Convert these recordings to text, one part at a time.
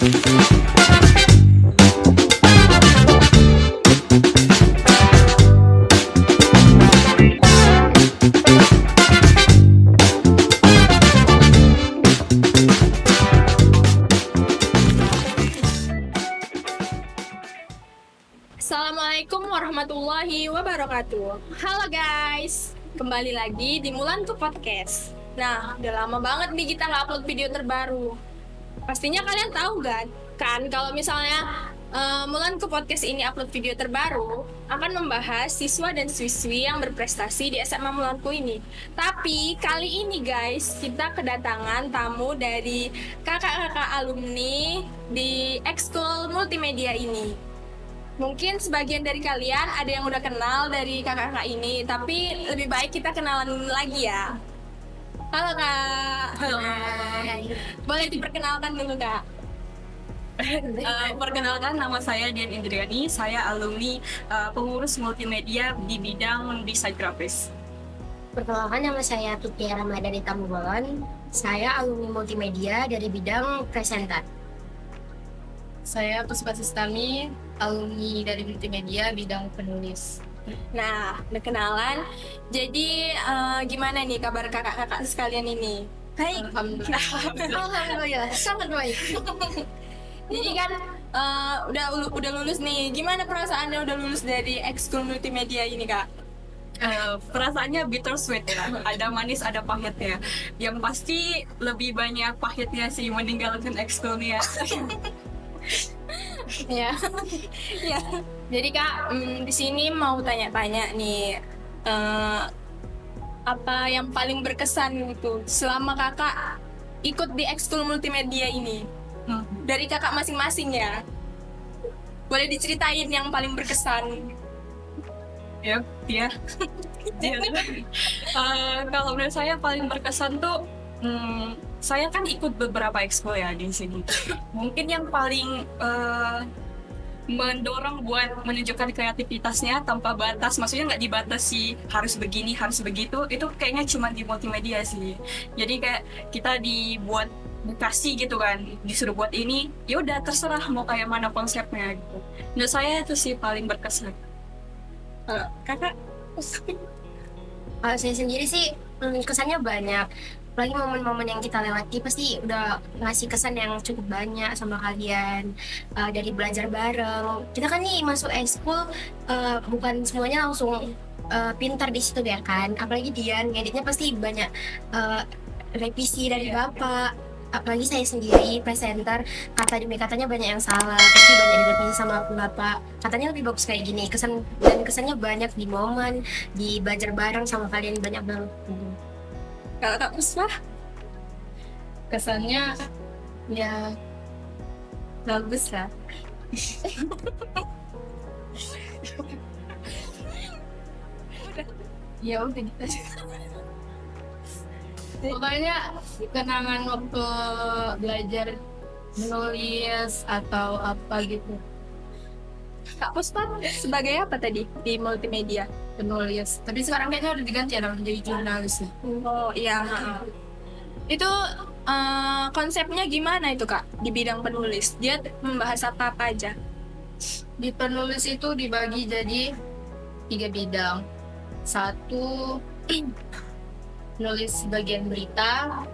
Assalamualaikum warahmatullahi wabarakatuh. Halo guys, kembali lagi di Mulanku Podcast. Nah, udah lama banget nih kita nggak upload video terbaru. Pastinya kalian tahu kan kalau misalnya Mulanku Podcast ini upload video terbaru akan membahas siswa dan siswi yang berprestasi di SMA Mulanku ini. Tapi kali ini guys, kita kedatangan tamu dari kakak-kakak alumni di ekskul multimedia ini. Mungkin sebagian dari kalian ada yang udah kenal dari kakak-kakak ini, tapi lebih baik kita kenalan lagi ya. Halo Kak. Halo. Boleh diperkenalkan dulu Kak? Perkenalkan, nama saya Dian Indriani. Saya alumni pengurus multimedia di bidang desain grafis. Perkenalkan, nama saya Titia Ramadhani Tambubolon. Saya alumni multimedia dari bidang presenter. Saya Puspa Sistami, alumni dari multimedia bidang penulis. Nah, udah kenalan. Jadi gimana nih kabar kakak-kakak sekalian ini? Baik. Alhamdulillah, sangat baik. Jadi kan udah lulus nih. Gimana perasaannya udah lulus dari ekskul multimedia ini Kak? Perasaannya bittersweet ya, ada manis ada pahitnya. Yang pasti lebih banyak pahitnya sih meninggalkan ekskulnya. Ya, ya. Jadi Kak, di sini mau tanya-tanya nih, apa yang paling berkesan gitu selama Kakak ikut di ekskul multimedia ini? Dari Kakak masing-masing ya. Boleh diceritain yang paling berkesan? Ya. Kalau menurut saya paling berkesan tuh, saya kan ikut beberapa ekskul ya di sini. Mungkin yang paling mendorong buat menunjukkan kreativitasnya tanpa batas, maksudnya nggak dibatasi harus begini harus begitu, itu kayaknya cuma di multimedia sih. Jadi kayak kita dibuat dikasih gitu kan, disuruh buat ini, ya udah terserah mau kayak mana konsepnya gitu. Menurut saya itu sih paling berkesan. Kakak? Kalau saya sendiri sih kesannya banyak. Apalagi momen-momen yang kita lewati pasti udah ngasih kesan yang cukup banyak sama kalian. Dari belajar bareng. Kita kan nih masuk ekskul, bukan semuanya langsung pintar di situ ya kan. Apalagi Dian, ngeditnya pasti banyak revisi dari Bapak. Apalagi saya sendiri presenter, kata demi katanya banyak yang salah, pasti banyak direvisi sama Bapak. Katanya lebih bagus kayak gini. Kesannya banyak di momen, di belajar bareng sama kalian banyak banget. Kalau Kak Puspa? Kesannya ya bagus lah. Ya udah gitu aja. Pokoknya kenangan waktu belajar menulis atau apa gitu, Kak Puspa sebagai apa tadi di multimedia? penulis. Tapi sekarang kayaknya udah diganti ya menjadi jurnalis ya. Oh iya. Itu konsepnya gimana itu Kak di bidang penulis? Dia membahas apa aja? Di penulis itu dibagi jadi 3 bidang. Satu, nulis bagian berita,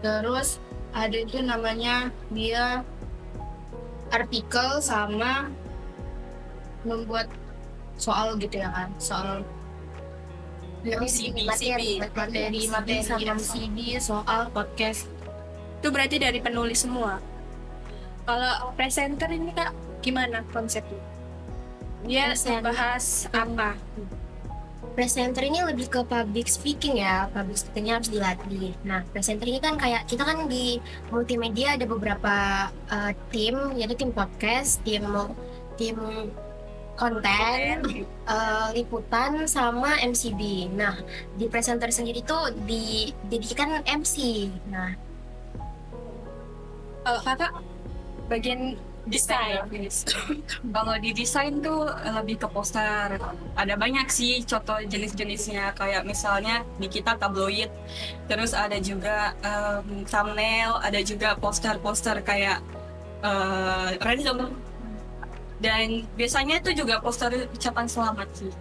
terus ada itu namanya dia artikel sama membuat soal gitu ya kan, soal materi sama CD, soal podcast. Itu berarti dari penulis semua. Kalau presenter ini Kak gimana konsepnya? Dia Presenter. membahas apa? Presenter ini lebih ke public speaking ya, public speakingnya harus dilatih. Nah, presenter ini kan kayak kita kan di multimedia ada beberapa tim, yaitu tim podcast, tim konten, liputan, sama MCB. Nah, di presenter sendiri tuh didirikan MC. Nah, Kalau Kakak bagian desain. Kalau di desain tuh lebih ke poster. Ada banyak sih contoh jenis-jenisnya, kayak misalnya di kita tabloid, terus ada juga thumbnail, ada juga poster-poster kayak random. Dan biasanya itu juga poster ucapan selamat sih.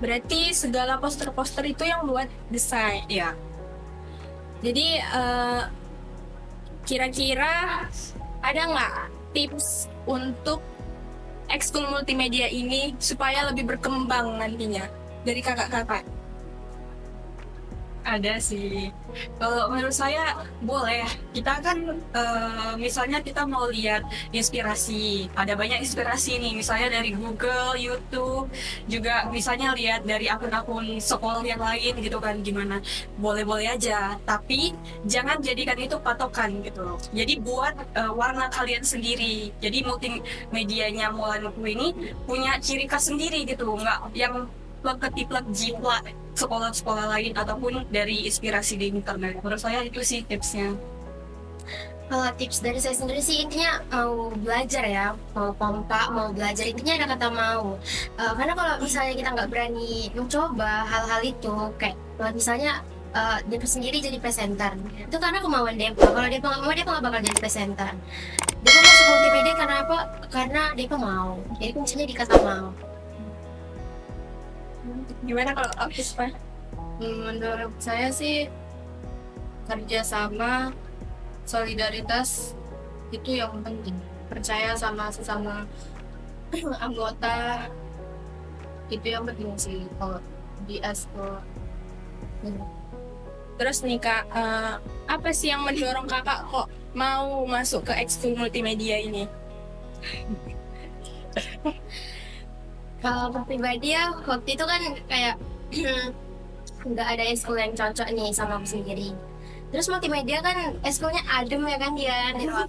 Berarti segala poster-poster itu yang buat desain. Iya. Jadi kira-kira ada nggak tips untuk ekskul multimedia ini supaya lebih berkembang nantinya dari kakak-kakak? Ada sih. Kalau menurut saya boleh. Kita kan misalnya kita mau lihat inspirasi. Ada banyak inspirasi nih. Misalnya dari Google, YouTube, juga misalnya lihat dari akun-akun sekolah yang lain gitu kan gimana. Boleh-boleh aja. Tapi jangan jadikan itu patokan gitu loh. Jadi buat warna kalian sendiri. Jadi multimedianya Mulanku ini punya ciri khas sendiri gitu. Nggak yang plek-ketiplek jiplak sekolah-sekolah lain ataupun dari inspirasi di internet. Menurut saya itu sih tipsnya. Kalau tips dari saya sendiri sih intinya mau belajar ya, mau kompak, mau belajar, intinya ada kata mau. Karena kalau misalnya kita nggak berani mencoba hal-hal itu, kayak misalnya Depa sendiri jadi presenter, itu karena kemauan Depa. Kalau Depa nggak mau, Depa nggak bakal jadi presenter. Depa masuk multimedia karena apa? Karena Depa mau. Jadi kuncinya di kata mau. Gimana kalau Puspa? Menurut saya sih kerjasama, solidaritas itu yang penting. Percaya sama sesama anggota itu yang penting sih kalau di ekskul. Terus nih kak, apa sih yang mendorong kakak kok mau masuk ke ekskul multimedia ini? Kalau aku pribadi ya, waktu itu kan kayak nggak ada ekskul yang cocok nih sama aku sendiri. Terus multimedia kan eskulnya adem ya kan dia di lab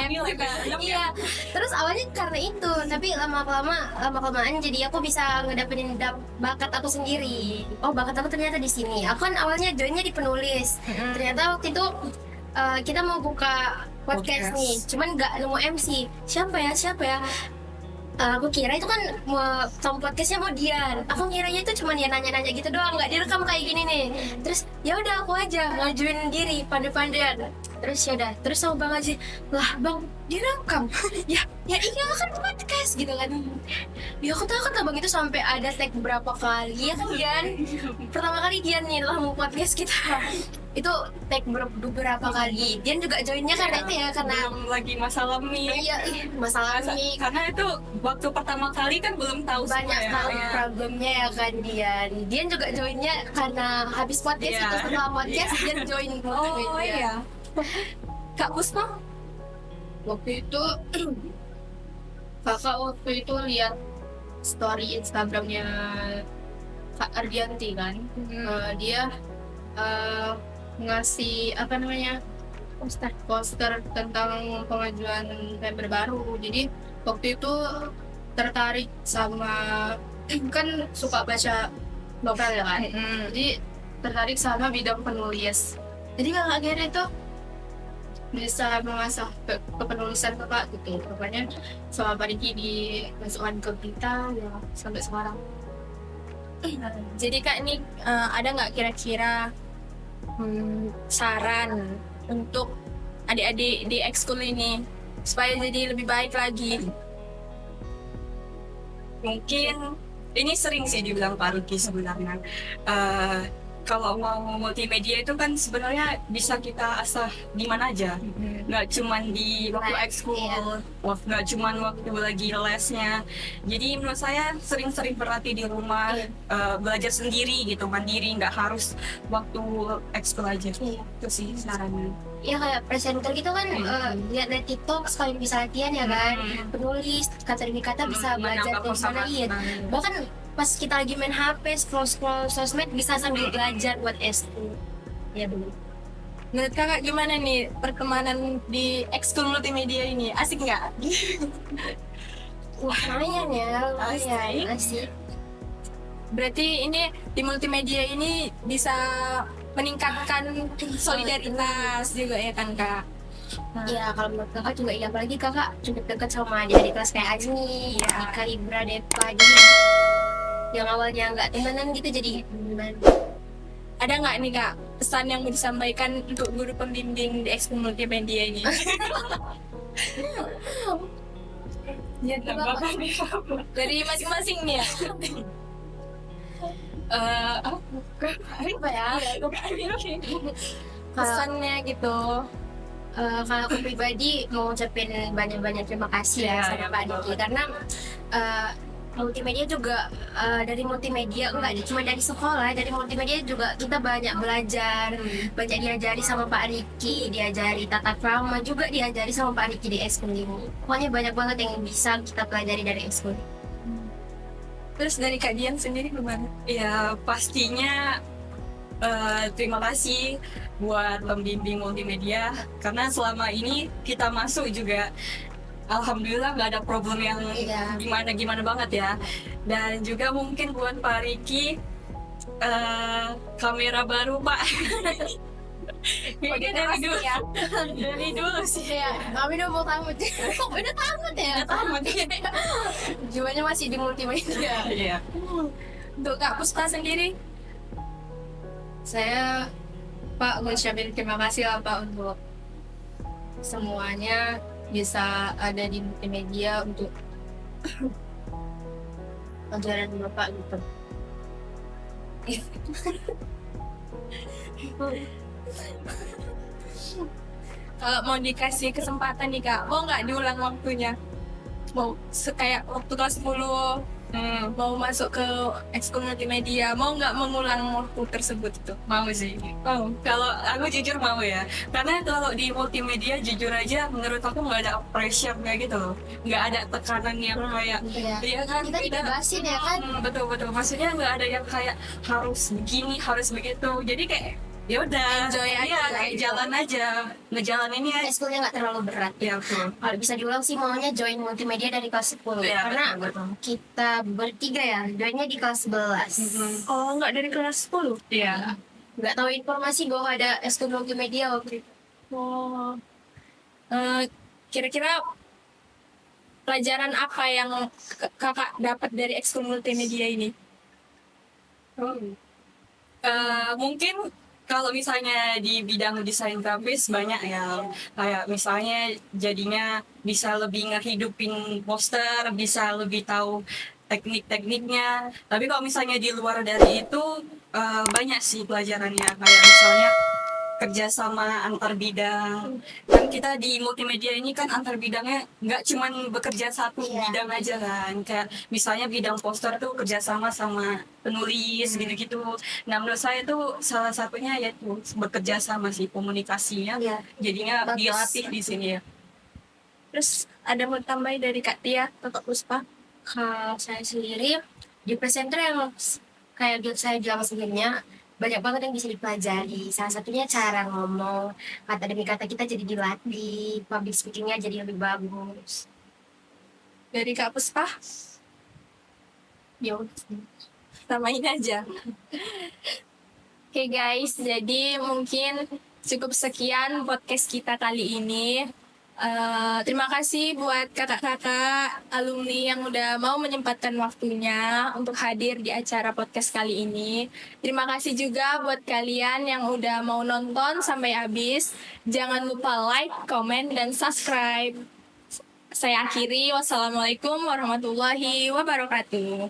juga. Iya. Terus awalnya karena itu, tapi lama-kelamaan jadi aku bisa ngedapetin bakat aku sendiri. Oh, bakat aku ternyata di sini. Aku kan awalnya joinnya di penulis. Ternyata waktu itu kita mau buka podcast nih, cuman nggak nemu MC. Siapa ya? Aku kira itu kan mau podcastnya mau Dian. Aku kiranya itu cuma dia nanya-nanya gitu doang, nggak direkam kayak gini nih. Terus ya udah aku aja ngajuin diri pandai-pandaian. Terus ya udah, terus sama Bang Aji, lah Bang direkam. ya iya kan podcast gitu kan. Ya aku tahu kan Bang itu sampai ada tag berapa kali ya kan Dian. Pertama kali Dian nih lah mau podcast kita. Itu tag beberapa kali. Dian juga joinnya karena itu ya, karena Belum lagi masalah mie. iya masalah ini Karena itu waktu pertama kali kan belum tahu banyak semua ya. sekali problemnya ya kan Dian juga joinnya karena habis podcast Iya. itu, setelah podcast Dian join multimedia. Kak Puspa? Waktu itu kakak waktu itu lihat story Instagramnya Kak Ardianti kan. Dia ngasih apa namanya poster tentang pengajuan member baru. Jadi waktu itu tertarik sama kan suka baca novel ya kan. Jadi tertarik sama bidang penulis. Jadi kakak akhirnya itu bisa mengasah kepenulisan kakak gitu. Pokoknya sama Pak Diki dimasukkan ke kita ya sampai sekarang. Jadi kak ini ada nggak kira-kira saran untuk adik-adik di ekskul ini supaya jadi lebih baik lagi? Mungkin ini sering sih dibilang Pak Ruki sebenarnya. Kalau mau multimedia itu kan sebenarnya bisa kita asah di mana aja, nggak cuman di waktu Les, ekskul, iya. nggak cuman waktu lagi lesnya. Jadi menurut saya sering-sering berlatih di rumah, belajar sendiri gitu, mandiri, nggak harus waktu ekskul aja. Iya. Itu sih sarannya. Ya kayak presenter gitu kan, lihat dari TikTok sekali bisa latihan ya kan, penulis kata demi kata bisa belajar dari mana. Iya, bahkan pas kita lagi main HP scroll sosmed bisa sambil belajar buat S2. Ya benar. Menurut kakak gimana nih pertemanan di ekskul multimedia ini? Asik nggak? Wah, lumayan ya, lumayan asik. Berarti ini di multimedia ini bisa meningkatkan solidaritas juga ya kan kak? Ya kalau menurut kakak juga iya, apalagi kakak cukup dekat sama adik kelas kayak Azmi, Ika, Ibra, Depa gitu. Yang awalnya nggak temenan gitu jadi temenan. Ada nggak nih kak pesan yang mau disampaikan untuk guru pembimbing di ekskul multimedia ini? Ya, Tambahkan nih. dari masing-masing nih ya. Apa ya? Pesannya gitu. Kalau aku pribadi mau ucapin banyak-banyak terima kasih ya Iya, sama iya, Pak betul. Diki karena multimedia juga dari multimedia enggak cuma dari sekolah, dari multimedia juga kita banyak belajar, banyak diajari sama Pak Riki, diajari tata krama juga diajari sama Pak Riki di ekskul ini. Pokoknya banyak banget yang bisa kita pelajari dari ekskul. Terus dari Kak Dian sendiri gimana? Ya pastinya terima kasih buat pembimbing multimedia karena selama ini kita masuk juga alhamdulillah nggak ada problem yang Iya. gimana banget ya. Dan juga mungkin buat Pak Riki kamera baru Pak. Kayaknya dari dulu ya. dari dulu sih. Ya, kami udah mau tamat. Kok udah tamat ya? Udah tamat. Jiwanya masih di multimedia. Iya. Untuk Kak Puspa sendiri, Saya Pak ngucapin terima kasih lah Pak untuk semuanya bisa ada di multimedia untuk pelajaran Bapak gitu. kalau mau dikasih kesempatan nih Kak, mau nggak diulang waktunya? Mau kayak waktu kelas 10 mau masuk ke ekskul multimedia, mau nggak mengulang waktu tersebut itu? Mau sih. Mau. Kalau aku jujur mau ya, karena kalau di multimedia jujur aja menurut aku nggak ada pressure kayak gitu loh, nggak ada tekanan yang kayak, Iya. iya kan? Kita dibebasin ya kan? Betul, maksudnya nggak ada yang kayak harus begini, harus begitu. Jadi kayak ya udah, Enjoy aja iya, lah kayak gitu. jalan aja, ngejalaninnya. Ekskulnya nggak terlalu berat. Ya betul. Kalau bisa diulang sih maunya join multimedia dari kelas 10 Iya, karena betul. kita bertiga ya joinnya di kelas 11. Oh, nggak dari kelas 10? Iya. Nggak tahu informasi bahwa ada ekskul multimedia waktu itu. Oh. Kira-kira pelajaran apa yang kakak dapat dari ekskul multimedia ini? Mungkin kalau misalnya di bidang desain grafis banyak ya, kayak misalnya jadinya bisa lebih ngehidupin poster, bisa lebih tahu teknik-tekniknya. Tapi kalau misalnya di luar dari itu banyak sih pelajarannya, kayak misalnya kerjasama antar bidang. Kan kita di multimedia ini kan antar bidangnya nggak cuman bekerja satu bidang aja kan, kayak misalnya bidang poster tuh kerjasama sama penulis gitu-gitu. Nah menurut saya tuh salah satunya yaitu bekerja sama sih, komunikasinya Iya. jadinya Bagus. dilatih di sini ya. Terus ada mau tambahin dari Kak Tia atau Kak Puspa? Kalau saya sendiri di presenter yang kayak saya bilang sebelumnya banyak banget yang bisa dipelajari. Salah satunya cara ngomong, kata demi kata kita jadi dilatih, public speakingnya jadi lebih bagus. Dari Kak Puspa? Ya, Samain aja. Oke guys, jadi mungkin cukup sekian podcast kita kali ini. Terima kasih buat kakak-kakak alumni yang udah mau menyempatkan waktunya untuk hadir di acara podcast kali ini. Terima kasih juga buat kalian yang udah mau nonton sampai habis. Jangan lupa like, comment, dan subscribe. Saya akhiri. Wassalamualaikum warahmatullahi wabarakatuh.